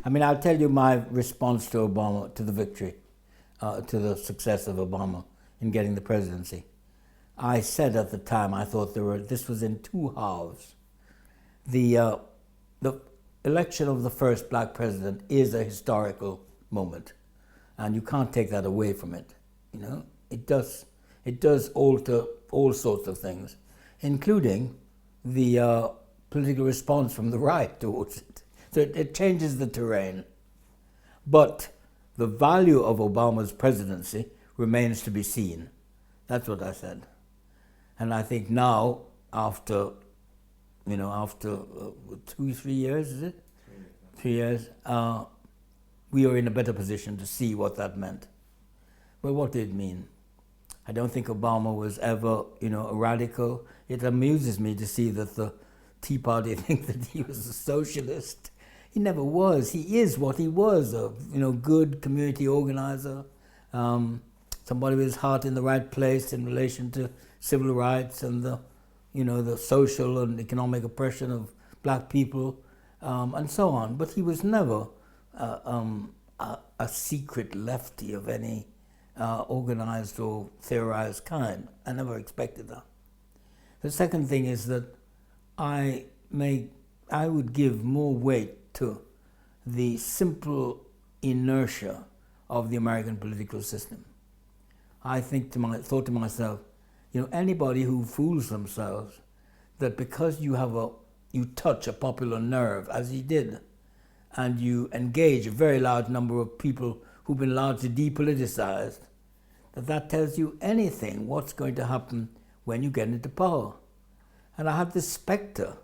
I mean, I'll tell you my response to Obama, to the victory, to the success of Obama in getting the presidency. I said at the time, I thought this was in two halves. The election of the first black president is a historical moment, and you can't take that away from it. You know, it does alter all sorts of things, including the political response from the right towards it. So it changes the terrain. But the value of Obama's presidency remains to be seen. That's what I said. And I think now, after 2-3 years, is it? 3 years, we are in a better position to see what that meant. Well, what did it mean? I don't think Obama was ever, a radical. It amuses me to see that the Tea Party think that he was a socialist. He never was. He is what he was, a good community organizer, somebody with his heart in the right place in relation to civil rights and the social and economic oppression of black people, and so on. But he was never a secret lefty of any organized or theorized kind. I never expected that. The second thing is that I would give more weight to the simple inertia of the American political system. I thought to myself, anybody who fools themselves that because you touch a popular nerve, as he did, and you engage a very large number of people who've been largely depoliticized, that tells you anything what's going to happen when you get into power. And I have this specter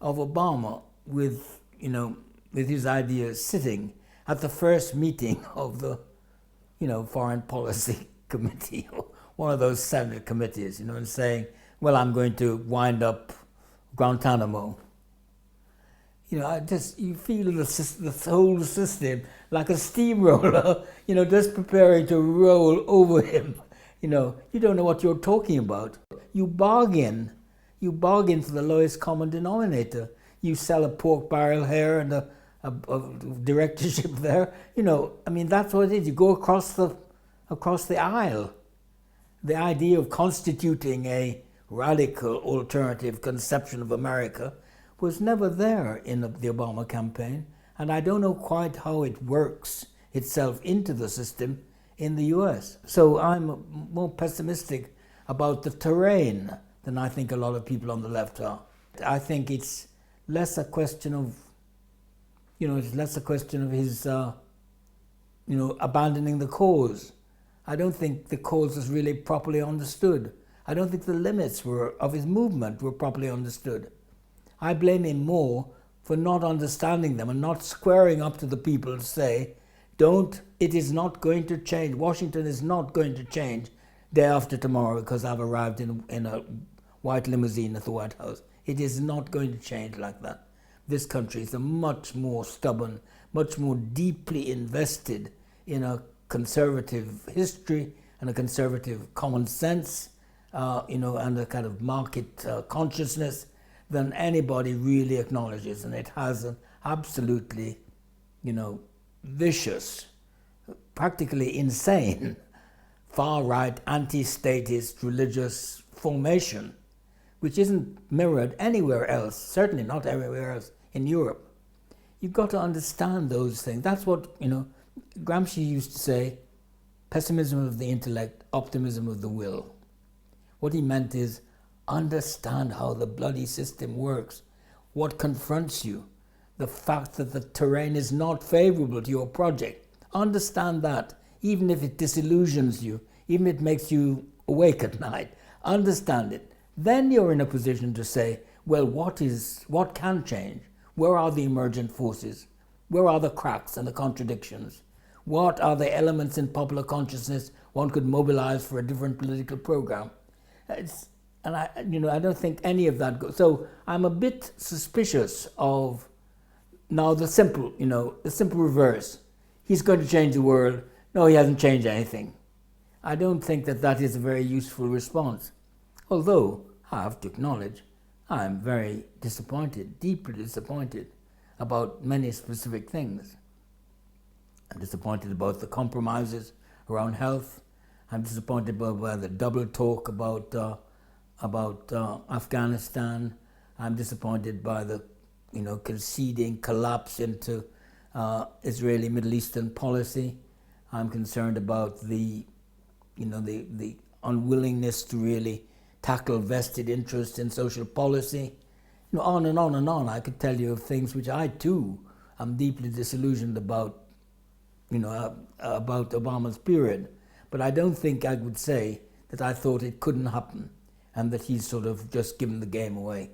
of Obama with his ideas sitting at the first meeting of the, Foreign Policy Committee, or one of those Senate committees, and saying, well, I'm going to wind up Guantanamo. You feel the whole system like a steamroller, just preparing to roll over him. You don't know what you're talking about. You bargain for the lowest common denominator. You sell a pork barrel here and a directorship there. That's what it is. You go across the aisle. The idea of constituting a radical alternative conception of America was never there in the Obama campaign, and I don't know quite how it works itself into the system in the US. So I'm more pessimistic about the terrain than I think a lot of people on the left are. I think it's less a question of, his, abandoning the cause. I don't think the cause was really properly understood. I don't think the limits of his movement were properly understood. I blame him more for not understanding them and not squaring up to the people to say, it is not going to change. Washington is not going to change day after tomorrow because I've arrived in a white limousine at the White House. It is not going to change like that. This country is a much more stubborn, much more deeply invested in a conservative history and a conservative common sense, and a kind of market consciousness than anybody really acknowledges. And it has an absolutely, vicious, practically insane, far-right, anti-statist religious formation, which isn't mirrored anywhere else, certainly not everywhere else in Europe. You've got to understand those things. That's what, Gramsci used to say, pessimism of the intellect, optimism of the will. What he meant is, understand how the bloody system works, what confronts you, the fact that the terrain is not favorable to your project. Understand that, even if it disillusions you, even if it makes you awake at night. Understand it. Then you're in a position to say, well, what can change? Where are the emergent forces? Where are the cracks and the contradictions? What are the elements in popular consciousness one could mobilize for a different political program? I don't think any of that goes. So I'm a bit suspicious of now the simple reverse. He's going to change the world. No, he hasn't changed anything. I don't think that is a very useful response. Although, I have to acknowledge, I'm very disappointed, deeply disappointed about many specific things. I'm disappointed about the compromises around health. I'm disappointed by the double talk about Afghanistan. I'm disappointed by the, conceding collapse into Israeli Middle Eastern policy. I'm concerned about the unwillingness to really tackle vested interest in social policy. On and on and on. I could tell you of things which I too am deeply disillusioned about, about Obama's period. But I don't think I would say that I thought it couldn't happen and that he's sort of just given the game away.